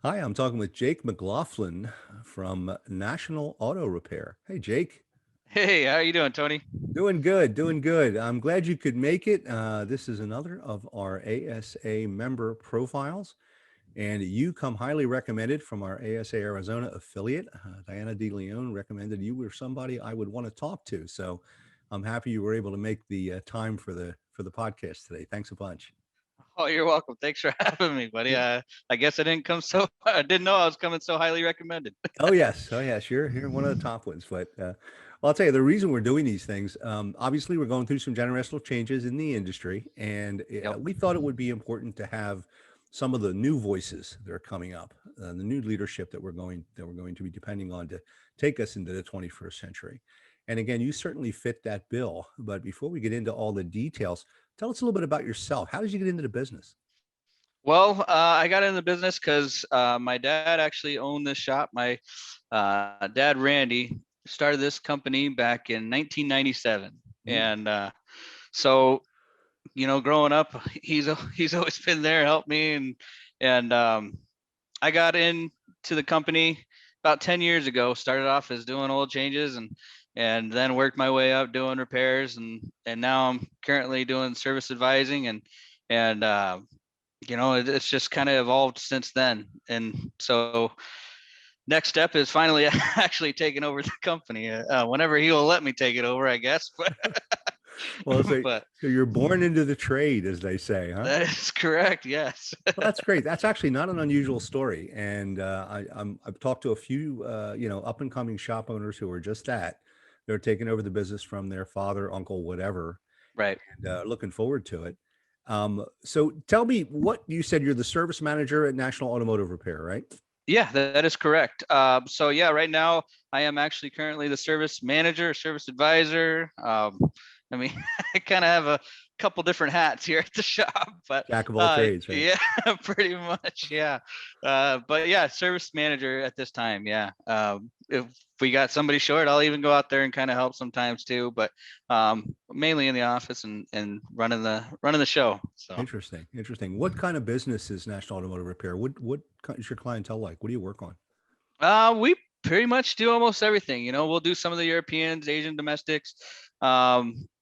Hi, I'm talking with Jake McLaughlin from National Auto Repair. Hey, Jake. Hey, how you doing, Tony? Doing good, doing good. I'm glad you could make it. This is another of our ASA member profiles, and you come highly recommended from our ASA Arizona affiliate. Diana De Leon recommended you were somebody I would want to talk to. So I'm happy you were able to make the time for the podcast today. Thanks a bunch. Oh, you're welcome. Thanks for having me, buddy. Yeah. I guess I didn't come so. I didn't know I was coming so highly recommended. Oh yes, oh yes, you're one of the top ones. But well, I'll tell you the reason we're doing these things. Obviously, we're going through some generational changes in the industry, and Yep. we thought it would be important to have some of the new voices that are coming up, the new leadership that we're going to be depending on to take us into the 21st century. And again, you certainly fit that bill. But before we get into all the details, tell us a little bit about yourself. How did you get into the business? Well, I got into the business because my dad actually owned this shop. My dad, Randy, started this company back in 1997, Mm, and so growing up, he's always been there, helped me, and I got into the company about 10 years ago. Started off as doing oil changes and then worked my way up doing repairs and now I'm currently doing service advising and it's just kind of evolved since then. And so next step is finally actually taking over the company. Whenever he will let me take it over, I guess. But well, so but so you're born into the trade, as they say, huh? that is correct. Yes. Well, that's great. That's actually not an unusual story, and I've talked to a few up and coming shop owners who are just that. They're taking over the business from their father, uncle, whatever, Right. and looking forward to it. So tell me what you said. You're the service manager at National Automotive Repair, right? Yeah, that is correct. So yeah, right now I am actually currently the service manager, service advisor. I mean, I kind of have a couple different hats here at the shop, but Jack of all trades, right? yeah, pretty much, yeah. But yeah, service manager at this time, yeah. If we got somebody short, I'll even go out there and kind of help sometimes too, but mainly in the office and running the show. So. Interesting, interesting. What kind of business is National Automotive Repair? What is your clientele like? What do you work on? We pretty much do almost everything. We'll do some of the Europeans, Asian domestics.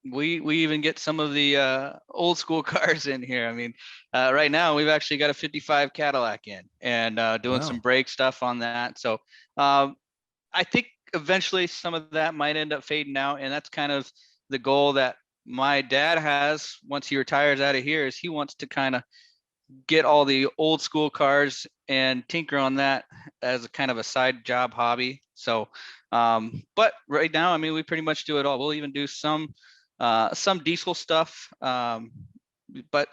We even get some of the old school cars in here. I mean, right now we've actually got a '55 Cadillac in and doing some Wow. brake stuff on that. So um, I think eventually some of that might end up fading out, and that's kind of the goal that my dad has once he retires out of here. Is he wants to kind of get all the old school cars and tinker on that as a kind of a side job hobby. So, but right now, I mean, we pretty much do it all. We'll even do some diesel stuff, but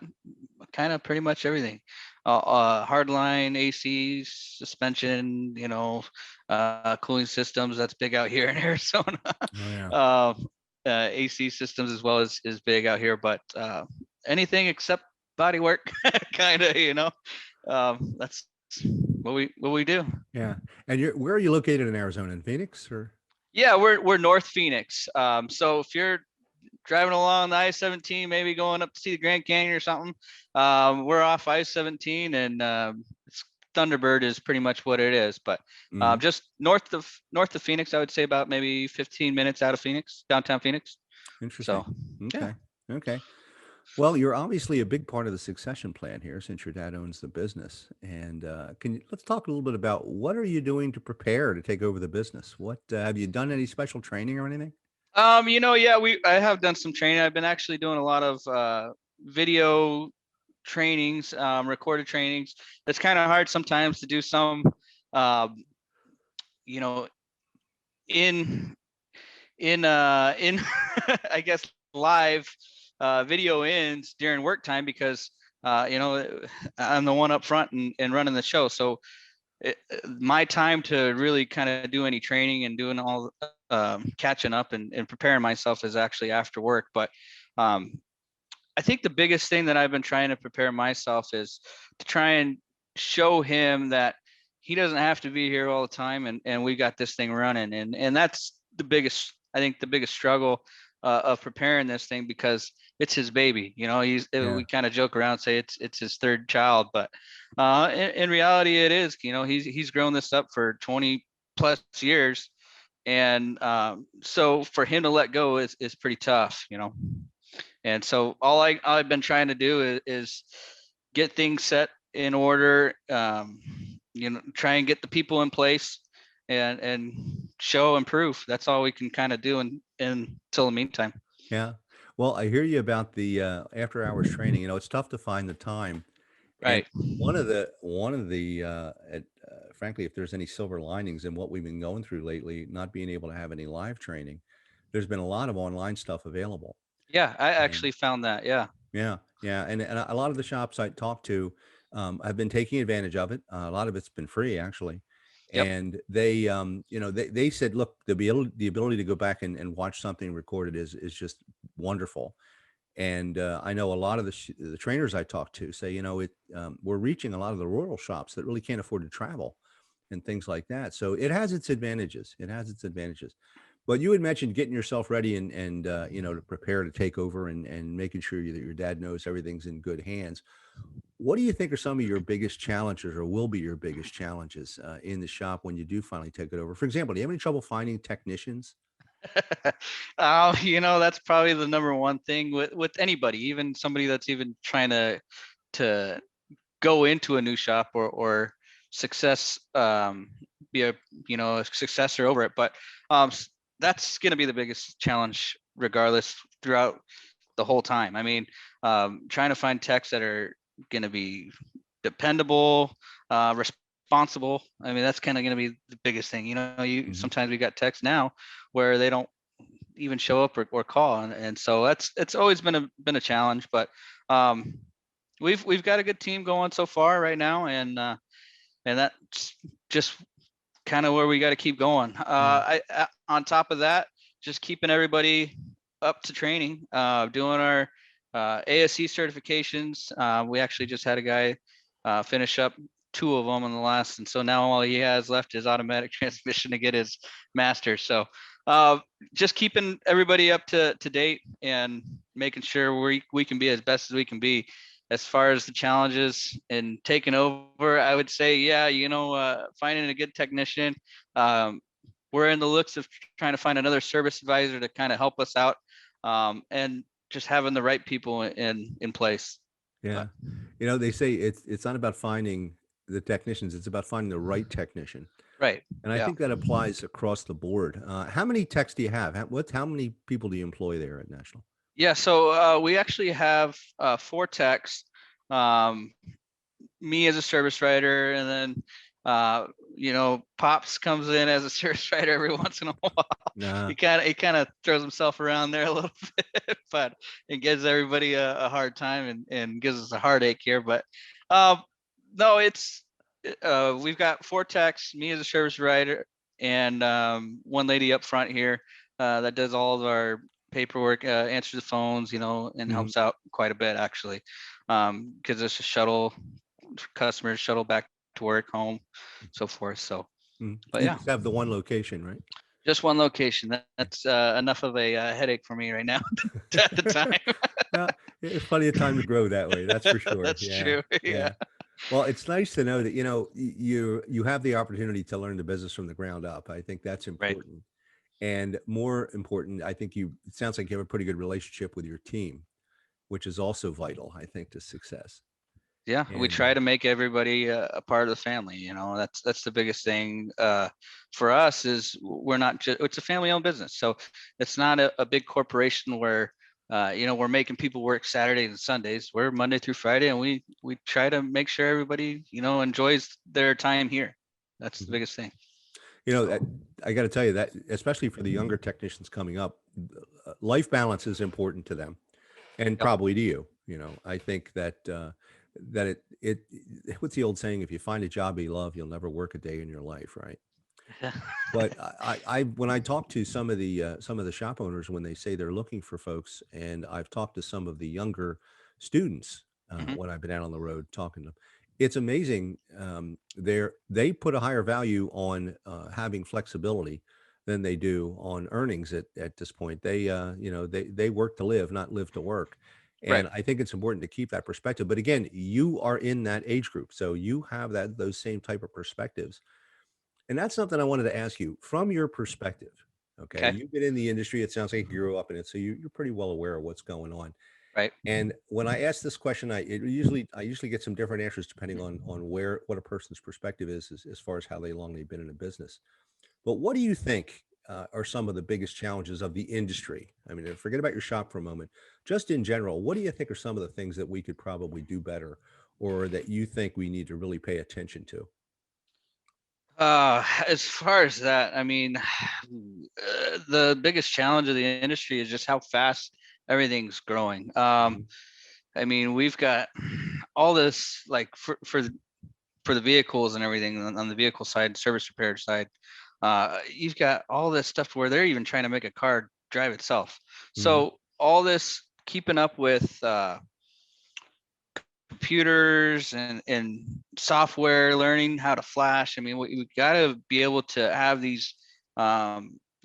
kind of pretty much everything. Hardline ACs, suspension, cooling systems. That's big out here in Arizona. Oh yeah. uh, AC systems as well as is big out here, but anything except body work, kind of, that's what we do. Yeah. And where are you located in Arizona? In Phoenix or? Yeah, we're North Phoenix. So if you're driving along the I-17, maybe going up to see the Grand Canyon or something, we're off I-17, and it's Thunderbird is pretty much what it is. But Mhm. just north of Phoenix, I would say about maybe 15 minutes out of Phoenix, downtown Phoenix. Interesting. So yeah. Okay. Okay. Well, you're obviously a big part of the succession plan here since your dad owns the business. And let's talk a little bit about what are you doing to prepare to take over the business? What have you done any special training or anything? Yeah, I have done some training. I've been actually doing a lot of video trainings, recorded trainings. It's kind of hard sometimes to do some, um, you know, in in I guess live video ins during work time because I'm the one up front and running the show. So my time to really kind of do any training and doing all catching up and preparing myself is actually after work. But um, I think the biggest thing that I've been trying to prepare myself is to try and show him that he doesn't have to be here all the time, and we got this thing running. And that's the biggest, I think the biggest struggle of preparing this thing because it's his baby. You know, Yeah. we kind of joke around, say it's his third child, but in reality, it is. You know, he's grown this up for 20 plus years, and so for him to let go is pretty tough. You know, and so I've been trying to do is get things set in order. You know, try and get the people in place and show and prove. That's all we can kind of do until the meantime. Yeah. Well, I hear you about the after hours training. You know, it's tough to find the time. And Right. frankly, if there's any silver linings in what we've been going through lately, not being able to have any live training, there's been a lot of online stuff available. Yeah, I And actually found that. Yeah. yeah, yeah, and a lot of the shops I talk to, have been taking advantage of it. A lot of it's been free actually, Yep. and they, they said, look, the ability to go back and watch something recorded is just wonderful. And I know a lot of the trainers I talk to say, we're reaching a lot of the rural shops that really can't afford to travel and things like that. So it has its advantages. It has its advantages. But you had mentioned getting yourself ready and to prepare to take over and making sure that your dad knows everything's in good hands. What do you think are some of your biggest challenges or will be your biggest challenges in the shop when you do finally take it over? For example, do you have any trouble finding technicians? You know, that's probably the number one thing with anybody, even somebody that's even trying to go into a new shop or success be a a successor over it. But that's going to be the biggest challenge regardless throughout the whole time. I mean, trying to find techs that are going to be dependable, responsible. I mean, that's kind of going to be the biggest thing. You know, you Mhm. sometimes we got techs now where they don't even show up or call, and so it's always been a challenge. But um, we've got a good team going so far right now, and that's just kind of where we got to keep going. Yeah. On top of that, just keeping everybody up to training, doing our ASE certifications. We actually just had a guy finish up two of them in the last, and so now all he has left is automatic transmission to get his master's. So uh, just keeping everybody up to date and making sure we can be as best as we can be. As far as the challenges and taking over, I would say, yeah, finding a good technician. Um, we're in the looks of trying to find another service advisor to kind of help us out, and just having the right people in place. Yeah. But They say it's not about finding the technicians, it's about finding the right technician. right, And I yeah, think that applies across the board. How many techs do you have? How many people do you employ there at National? yeah. So we actually have four techs. Um, Me as a service writer, and then uh Pops comes in as a service writer every once in a while. Nah. He kind of throws himself around there a little bit, but it gives everybody a hard time and gives us a heartache here. But um no, it's we've got four techs, me as a service writer, and one lady up front here that does all of our paperwork, answers the phones, and Mhm, helps out quite a bit actually, because it's a shuttle customers, shuttle back to work, home, so forth. So, mhm. but You yeah, just have the one location, right? just one location. That's enough of a headache for me right now at the time. Well, it's plenty of time to grow that way, that's for sure. That's Yeah, true. Yeah. yeah. Well, it's nice to know that, you have the opportunity to learn the business from the ground up. I think that's Right. important. And more important, I think it sounds like you have a pretty good relationship with your team, which is also vital, I think, to success. Yeah, we And, try to make everybody a part of the family. That's the biggest thing for us is we're not just, it's a family-owned business, so it's not a big corporation where we're making people work Saturdays and Sundays. We're Monday through Friday, and we try to make sure everybody enjoys their time here. That's the mhm. biggest thing. That So I got to tell you that, especially for the younger technicians coming up, life balance is important to them, and yep. probably to you. I think that what's the old saying? If you find a job you love, you'll never work a day in your life, right? But when I talk to some of the shop owners when they say they're looking for folks, and I've talked to some of the younger students Mhm. when I've been out on the road talking to them, it's amazing. They put a higher value on having flexibility, than they do on earnings at this point. They, they work to live, not live to work. Right. And I think it's important to keep that perspective. But again, you are in that age group, so you have those same type of perspectives. And that's something I wanted to ask you from your perspective. Okay, Okay. you've been in the industry. It sounds like you grew up in it, so you're pretty well aware of what's going on. Right. And when I ask this question, I usually get some different answers depending on what a person's perspective is as far as how long they've been in a business. But what do you think are some of the biggest challenges of the industry? I mean, forget about your shop for a moment. Just in general, what do you think are some of the things that we could probably do better, or that you think we need to really pay attention to? As far as that, I mean, the biggest challenge of the industry is just how fast everything's growing. Mhm. I mean, we've got all this like for the vehicles and everything on the vehicle side, service repair side. You've got all this stuff where they're even trying to make a car drive itself. Mhm. So all this keeping up with computers and software, learning how to flash. I mean, we got to be able to have these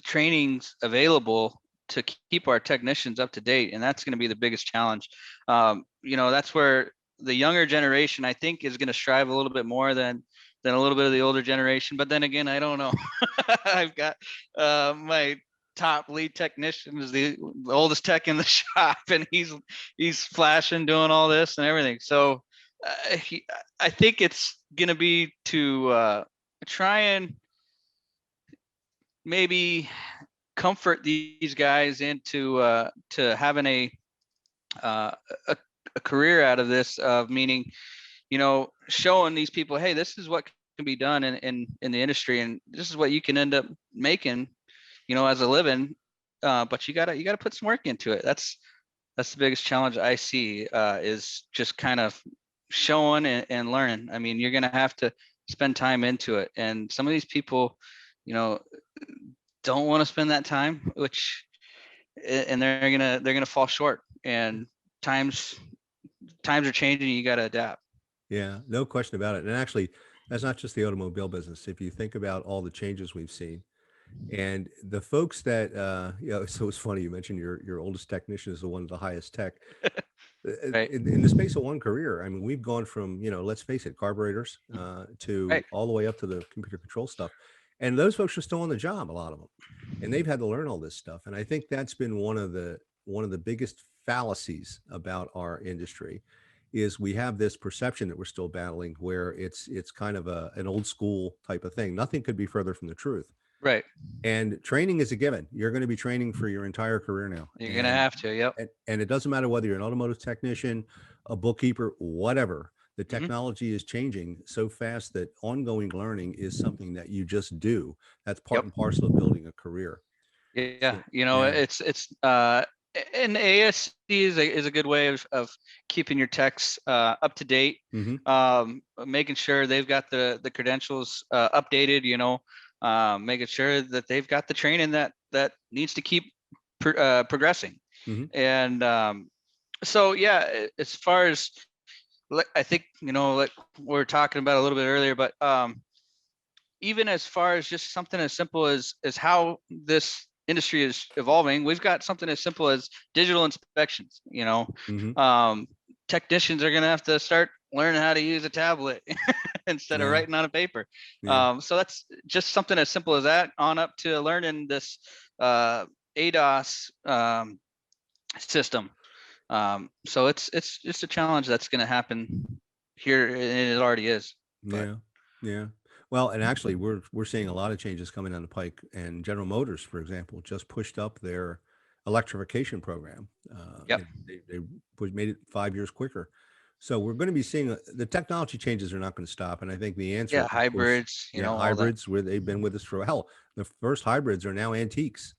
trainings available to keep our technicians up to date, and that's going to be the biggest challenge. That's where the younger generation, I think, is going to strive a little bit more than a little bit of the older generation. But then again, I don't know. I've got my top lead technician is the oldest tech in the shop, and he's flashing, doing all this and everything. So I think it's gonna be to try and maybe comfort these guys into to having uh, a a career out of this, of meaning, showing these people, hey, this is what can be done in the industry, and this is what you can end up making, as a living. But you gotta put some work into it. That's the biggest challenge I see, is just kind of showing and learning. I mean, you're going to have to spend time into it. And some of these people, you know, don't want to spend that time, and they're going to fall short, and times, times are changing. You got to adapt. Yeah, no question about it. And actually, that's not just the automobile business. If you think about all the changes we've seen, and the folks that, so it's funny you mentioned your oldest technician is the one with the highest tech. Right. In the space of one career, I mean, we've gone from, let's face it, carburetors to Right. all the way up to the computer control stuff. And those folks are still on the job, a lot of them. And they've had to learn all this stuff. And I think that's been one of the biggest fallacies about our industry is we have this perception that we're still battling where it's kind of an old school type of thing. Nothing could be further from the truth. Right. And training is a given. You're going to be training for your entire career now. You're going to And have to. Yep. and it doesn't matter whether you're an automotive technician, a bookkeeper, whatever. The Hmm. technology is changing so fast that ongoing learning is something that you just do. That's part Yep. and parcel of building a career. Yeah. So, yeah. It's and ASC is a good way of keeping your techs up to date, Hmm. making sure they've got the credentials updated, making sure that they've got the training that needs to keep progressing. Hmm. And so, yeah, as far as I think, like we were talking about a little bit earlier, but even as far as just something as simple as how this industry is evolving, we've got something as simple as digital inspections. Hmm. Um, Technicians are going to have to start learning how to use a tablet instead of Yeah. writing on a paper. Yeah. So that's just something as simple as that, on up to learning this ADOS system. So it's just a challenge that's going to happen here, and it already is. But Yeah. Yeah. Well, and actually, we're seeing a lot of changes coming down the pike. And General Motors, for example, just pushed up their electrification program. yep. Made it 5 years quicker. So we're going to be seeing the technology changes are not going to stop. And I think the answer, Yeah, of course, hybrids, yeah, all that. hybrids, where they've been with us for hell. The first hybrids are now antiques.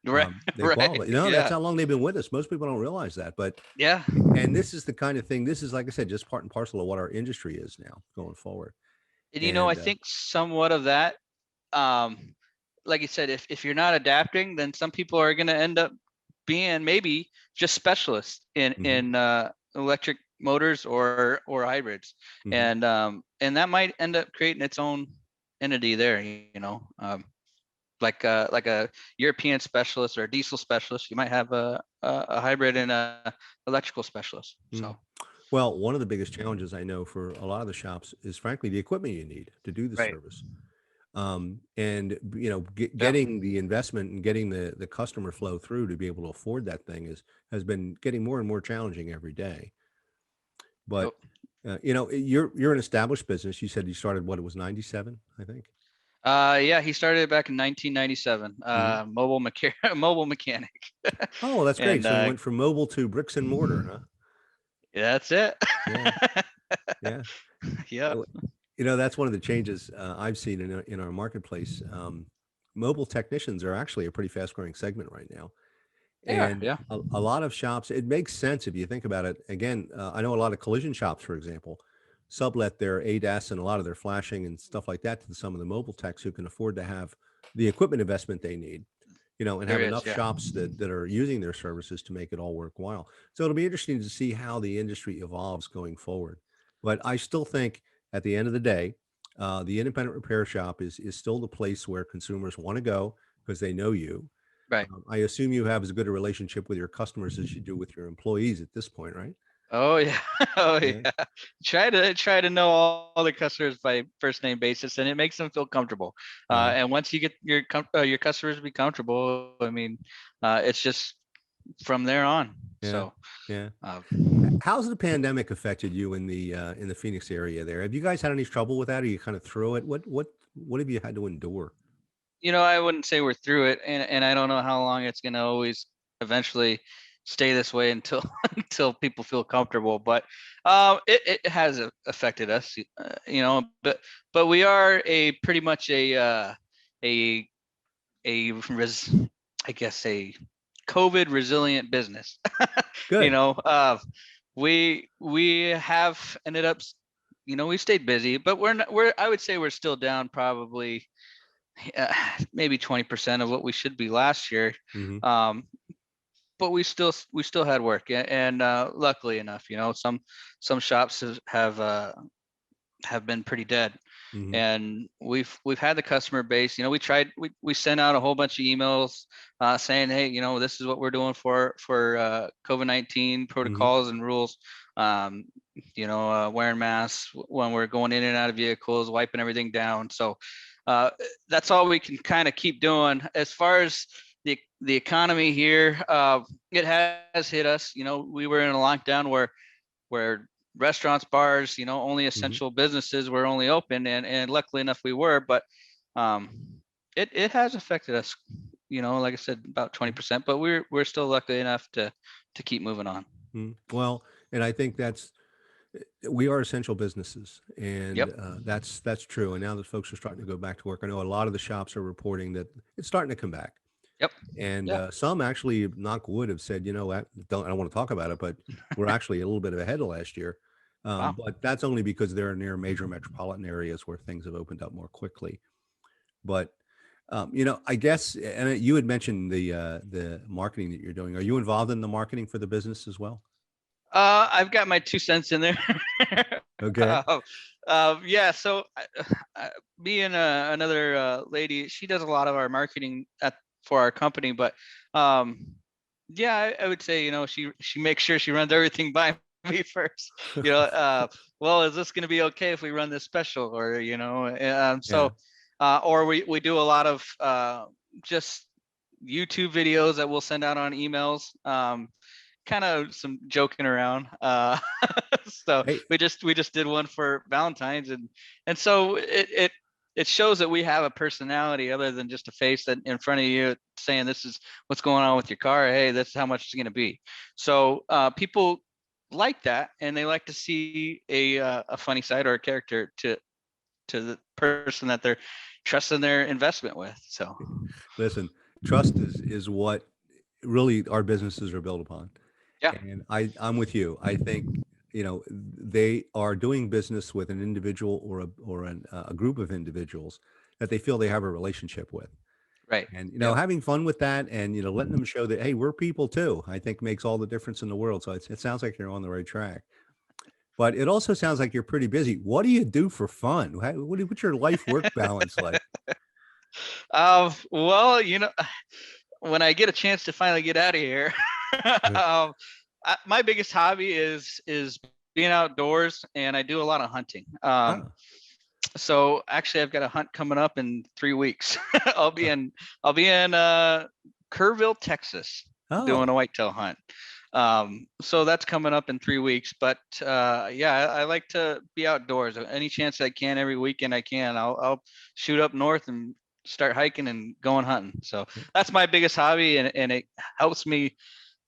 Right. They Right. qualify. That's Yeah. how long they've been with us. Most people don't realize that, but Yeah. and this is the kind of thing. This is, like I said, just part and parcel of what our industry is now going forward. And I And think somewhat of that, um, like you said, if you're not adapting, then some people are going to end up being maybe just specialists in mhm, in electric motors or hybrids, mhm. and that might end up creating its own entity there. like a European specialist or a diesel specialist. You might have a hybrid and a electrical specialist. Mm. So Well, one of the biggest challenges I know for a lot of the shops is frankly the equipment you need to do the right. service. And Yeah. getting the investment and getting the customer flow through to be able to afford that thing has been getting more and more challenging every day. But Yep. you're an established business. You said you started what, it was 97, I think. Yeah, he started back in 1997. Hmm. Mobile mechanic. Oh, that's great. And So you went from mobile to bricks and mortar, huh? that's it. Yeah, yeah. Yeah. Uh, that's one of the changes I've seen in our marketplace. Mobile technicians are actually a pretty fast growing segment right now. They are. And Yeah. a lot of shops, it makes sense if you think about it. Again, I know a lot of collision shops, for example, sublet their ADAS and a lot of their flashing and stuff like that to some of the mobile techs who can afford to have the equipment investment they need, and There have is. enough Yeah. shops that are using their services to make it all worthwhile. So it'll be interesting to see how the industry evolves going forward. But I still think at the end of the day, the independent repair shop is still the place where consumers want to go because they know you. Right. I assume you have as good a relationship with your customers as you do with your employees at this point, right? Oh yeah. Oh Yeah. yeah. Try to know all the customers by first name basis, and it makes them feel comfortable. Yeah. And once you get your customers to be comfortable, I mean, it's just from there on. Yeah. So, Yeah. uh, How's the pandemic affected you in the Phoenix area there? Have you guys had any trouble with that? Or you kind of through it? What have you had to endure? I wouldn't say we're through it, and I don't know how long it's gonna always eventually stay this way until until people feel comfortable. But it has affected us, but we are a pretty much a res, I guess a COVID resilient business. you Good. know, uh, we have ended up, we stayed busy, but we're not, we're I would say we're still down probably maybe 20% of what we should be last year. Hmm. Um, but we still had work, and luckily enough, some shops have been pretty dead, Hmm. and we've had the customer base. We sent out a whole bunch of emails saying, hey, this is what we're doing for COVID-19 Hmm. protocols and rules. Um, wearing masks when we're going in and out of vehicles, wiping everything down. So uh, that's all we can kind of keep doing. As far as the economy here, it has hit us. We were in a lockdown where restaurants, bars, only Hmm. essential businesses were only open, and luckily enough we were, but um, it has affected us. Like I said, about 20%, but we're still lucky enough to keep moving on. Hmm. Well, and I think we are essential businesses, and Yep. that's true. And now that folks are starting to go back to work, I know a lot of the shops are reporting that it's starting to come back. Yep. And Yeah. some actually, knock wood, have said, I don't want to talk about it, but we're actually a little bit ahead of last year. Wow. But that's only because they're near major metropolitan areas where things have opened up more quickly. But I guess, and you had mentioned the marketing that you're doing. Are you involved in the marketing for the business as well? I've got my 2 cents in there. Okay. uh, yeah. So me and another lady, she does a lot of our marketing for our company, but um, yeah, I would say, she makes sure she runs everything by me first. Well, is this going to be okay if we run this special, or Yeah. or we do a lot of just YouTube videos that we'll send out on emails. Kind of some joking around. So Hey, we just did one for Valentine's, and so it shows that we have a personality other than just a face that in front of you saying this is what's going on with your car. Hey, this is how much it's going to be. So people like that, and they like to see a funny side or a character to the person that they're trusting their investment with. So listen, trust is what really our businesses are built upon. yeah, And I'm with you. I think, they are doing business with an individual or a group of individuals that they feel they have a relationship with. right. And, Yep. having fun with that and, letting them show that, hey, we're people too, I think makes all the difference in the world. So it sounds like you're on the right track. But it also sounds like you're pretty busy. What do you do for fun? What's your life work balance like? Well, when I get a chance to finally get out of here, Uh, my biggest hobby is being outdoors, and I do a lot of hunting. Oh, So actually, I've got a hunt coming up in 3 weeks. I'll be uh, in Kerrville, Texas, doing oh, a whitetail hunt. So that's coming up in 3 weeks. But yeah, I like to be outdoors. Any chance I can, every weekend I can, I'll shoot up north and start hiking and going hunting. So that's my biggest hobby, and it helps me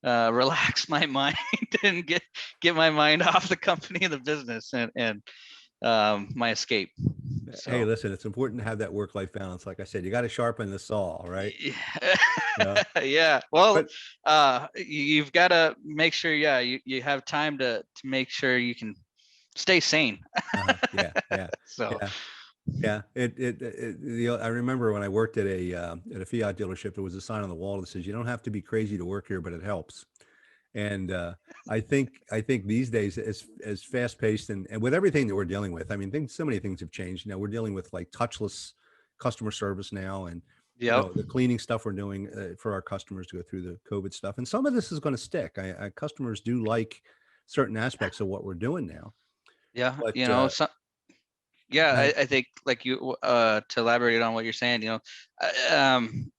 relax my mind and get my mind off the company and the business and my escape. hey, So listen, it's important to have that work-life balance. Like I said, you got to sharpen the saw, right? Yeah. yeah. Well, But you've got to make sure, yeah, you have time to make sure you can stay sane. yeah, yeah, So yeah. Yeah, I remember when I worked at a Fiat dealership, there was a sign on the wall that says, "You don't have to be crazy to work here, but it helps." And I think these days, as fast paced and with everything that we're dealing with, I mean, so many things have changed. Now we're dealing with like touchless customer service now, and yep. the cleaning stuff we're doing for our customers to go through the COVID stuff, and some of this is going to stick. Customers do like certain aspects of what we're doing now, Yeah. but So, yeah, I, I think like to elaborate on what you're saying,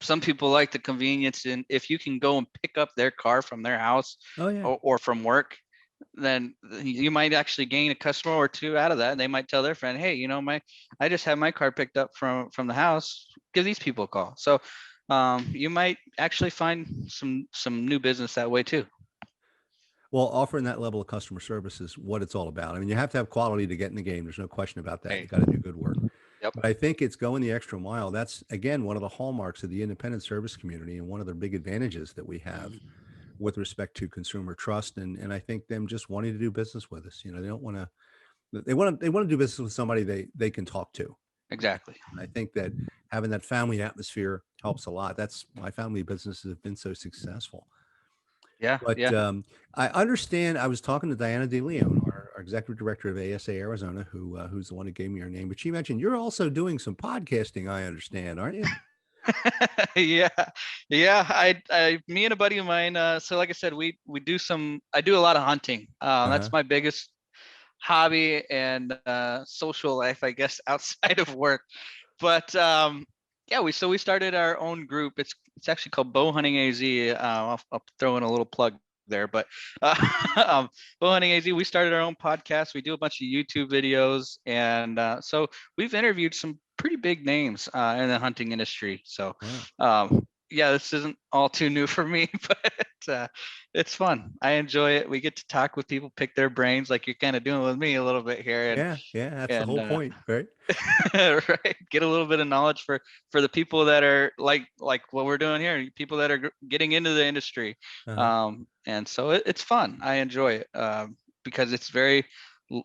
some people like the convenience, and if you can go and pick up their car from their house oh yeah. or from work, then you might actually gain a customer or two out of that. And they might tell their friend, hey, I just had my car picked up from the house. Give these people a call. So you might actually find some new business that way too. Well, offering that level of customer service is what it's all about. I mean, you have to have quality to get in the game. There's no question about that. You Right. got to do good work. Yep. But I think it's going the extra mile. That's again one of the hallmarks of the independent service community and one of the big advantages that we have with respect to consumer trust and I think them just wanting to do business with us. They don't want to they want to do business with somebody they can talk to. Exactly. And I think that having that family atmosphere helps a lot. That's why family businesses have been so successful. Yeah. But Yeah. I understand. I was talking to Diana De Leon, our executive director of ASA Arizona, who's the one who gave me her name. But she mentioned you're also doing some podcasting. I understand, aren't you? Yeah. Yeah. Me and a buddy of mine. So like I said, I do a lot of hunting. Uh-huh. That's my biggest hobby and social life, I guess, outside of work. But yeah, we started our own group. It's actually called Bow Hunting AZ. I'll throw in a little plug there, but uh, Bow Hunting AZ. We started our own podcast. We do a bunch of YouTube videos, and so we've interviewed some pretty big names in the hunting industry. So Wow. yeah, this isn't all too new for me, but it's fun. I enjoy it. We get to talk with people, pick their brains, like you're kind of doing with me a little bit here, and Yeah, yeah, that's the and whole point, right? right, get a little bit of knowledge for the people that are like what we're doing here, people that are getting into the industry. Uh-huh. And so it's fun. I enjoy it because it's very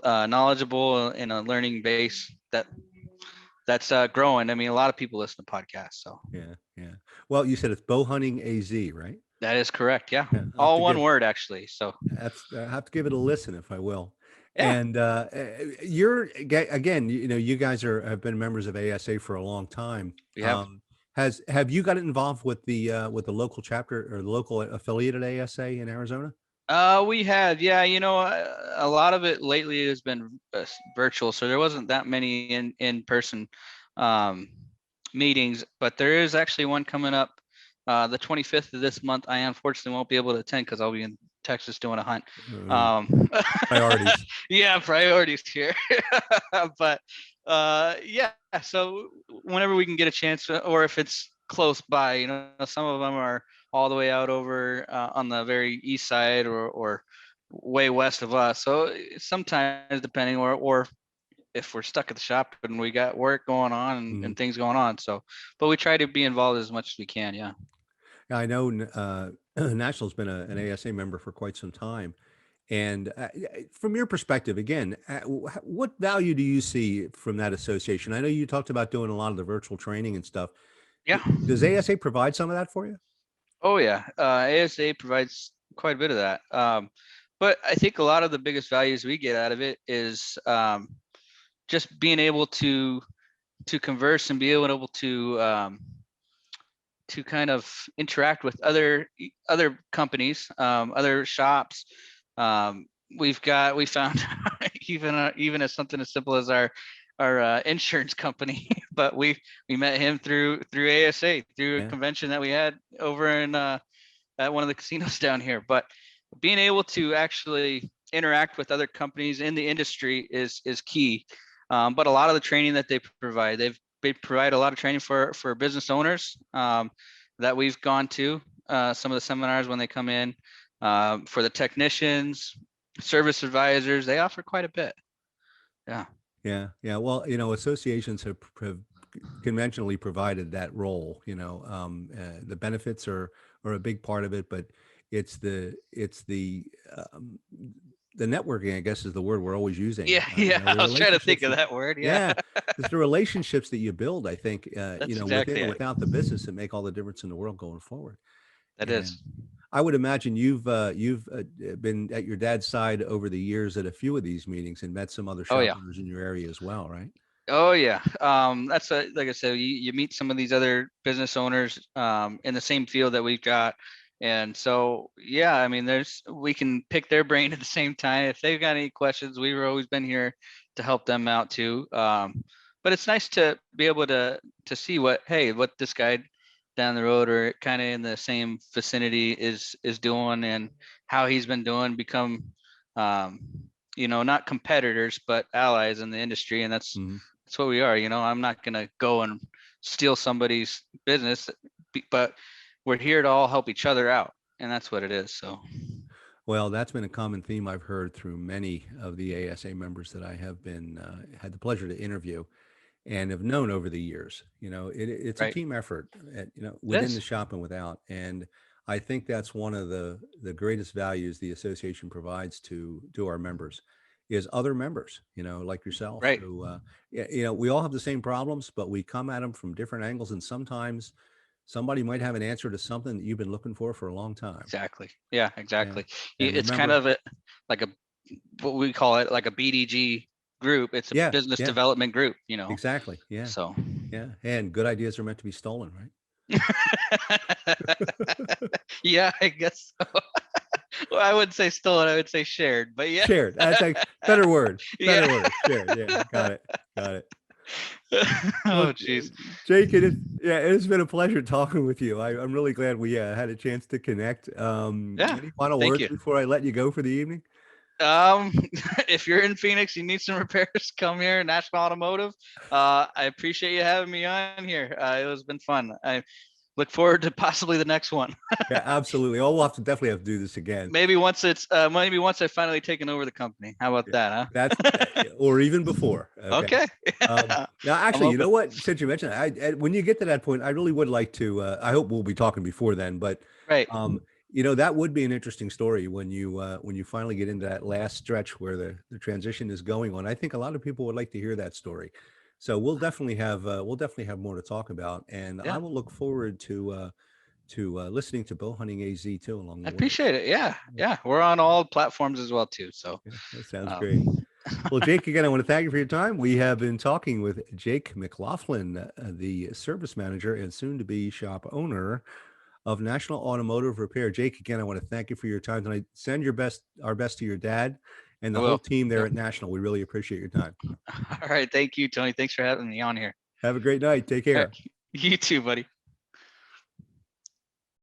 knowledgeable in a learning base that's growing. I mean, a lot of people listen to podcasts, so Yeah, yeah. Well, you said it's Bow Hunting AZ, right? that is correct. Yeah, Yeah, all one word actually. So I have to give it a listen if I will. yeah, And you're again, you guys have been members of ASA for a long time. we have. Have you got involved with the local chapter or the local affiliate at ASA in Arizona? We have, yeah, a lot of it lately has been virtual, so there wasn't that many in person um, meetings, but there is actually one coming up the 25th of this month. I unfortunately won't be able to attend because I'll be in Texas doing a hunt. Uh, Um, Priorities. yeah, priorities here. But yeah, so whenever we can get a chance, or if it's close by, some of them are all the way out over on the very east side or way west of us. So sometimes depending or if we're stuck at the shop and we got work going on Mhm. and things going on. So, but we try to be involved as much as we can. Yeah. I know National's been an ASA member for quite some time. And from your perspective, again, what value do you see from that association? I know you talked about doing a lot of the virtual training and stuff. Yeah. Does ASA provide some of that for you? Oh yeah. ASA provides quite a bit of that. But I think a lot of the biggest values we get out of it is just being able to converse and be able to to kind of interact with other companies, other shops. Um, we found even as something as simple as our insurance company, but we met him through ASA, through a Yeah. convention that we had over in at one of the casinos down here. But being able to actually interact with other companies in the industry is key. But a lot of the training that they provide, they provide a lot of training for business owners that we've gone to. Some of the seminars when they come in, for the technicians, service advisors, they offer quite a bit. Yeah. Yeah. Yeah. Well, associations have conventionally provided that role. The benefits are a big part of it, but it's um, the networking, I guess, is the word we're always using. Yeah. Yeah. The I was trying to think relationships of that, that word. Yeah. yeah, it's the relationships that you build, I think, That's within exactly and it. without the business that make all the difference in the world going forward. That And is. I would imagine you've been at your dad's side over the years at a few of these meetings and met some other Oh shop yeah. owners in your area as well, right? Oh yeah. That's like I said, you meet some of these other business owners in the same field that we've got. And so, yeah, I mean, we can pick their brain at the same time. If they've got any questions, we've always been here to help them out too. But it's nice to be able to see what this guy down the road or kind of in the same vicinity is doing and how he's been doing, become um, not competitors, but allies in the industry. And Mhm. that's what we are. I'm not going to go and steal somebody's business, but we're here to all help each other out. And that's what it is. So, Well, that's been a common theme I've heard through many of the ASA members that I have been had the pleasure to interview and have known over the years. It's a right. team effort, It within the is. shop and without. And I think that's one of the greatest values the association provides to our members is other members, like yourself, Right. who, we all have the same problems, but we come at them from different angles. And sometimes somebody might have an answer to something that you've been looking for a long time. Exactly. Yeah, Yeah. exactly. And It's kind remember, of like a, what we call it, like a BDG group. It's a yeah, business yeah, development group, exactly. Yeah. so. Yeah. And good ideas are meant to be stolen, right? Yeah, I guess so. Well, I wouldn't say stolen, I would say shared, but yeah. Shared. That's a better word. Yeah. Better word. Shared. Yeah. Got it. Got it. Well, Oh, geez. Jake, it has been a pleasure talking with you. I'm really glad we had a chance to connect. Yeah. Any final Thank words you. before I let you go for the evening? Um, if you're in Phoenix, you need some repairs, come here, National Automotive. I appreciate you having me on here. It has been fun. I look forward to possibly the next one. Yeah, absolutely. Oh, we'll definitely have to do this again. Maybe once I've finally taken over the company. How about Yeah, that, that's huh? or even before. Okay. Okay. Now, I'm actually, you know open. what? Since you mentioned it, when you get to that point, I really would like to. I hope we'll be talking before then, but Right. um, that would be an interesting story when you finally get into that last stretch where the transition is going on. I think a lot of people would like to hear that story. So we'll definitely have more to talk about, and I Yeah. will look forward to listening to Bow Hunting AZ too along I the way. appreciate it. Yeah. Yeah, Yeah. We're on all platforms as well too. So, yeah, that sounds great. um, Well, Jake, again, I want to thank you for your time. We have been talking with Jake McLaughlin, the service manager and soon to be shop owner of National Automotive Repair. Jake, again, I want to thank you for your time tonight. Send our best to your dad and I the whole will. team there Yep. at National. We really appreciate your time. All right. Thank you, Tony. Thanks for having me on here. Have a great night. Take All right. care. You too, buddy.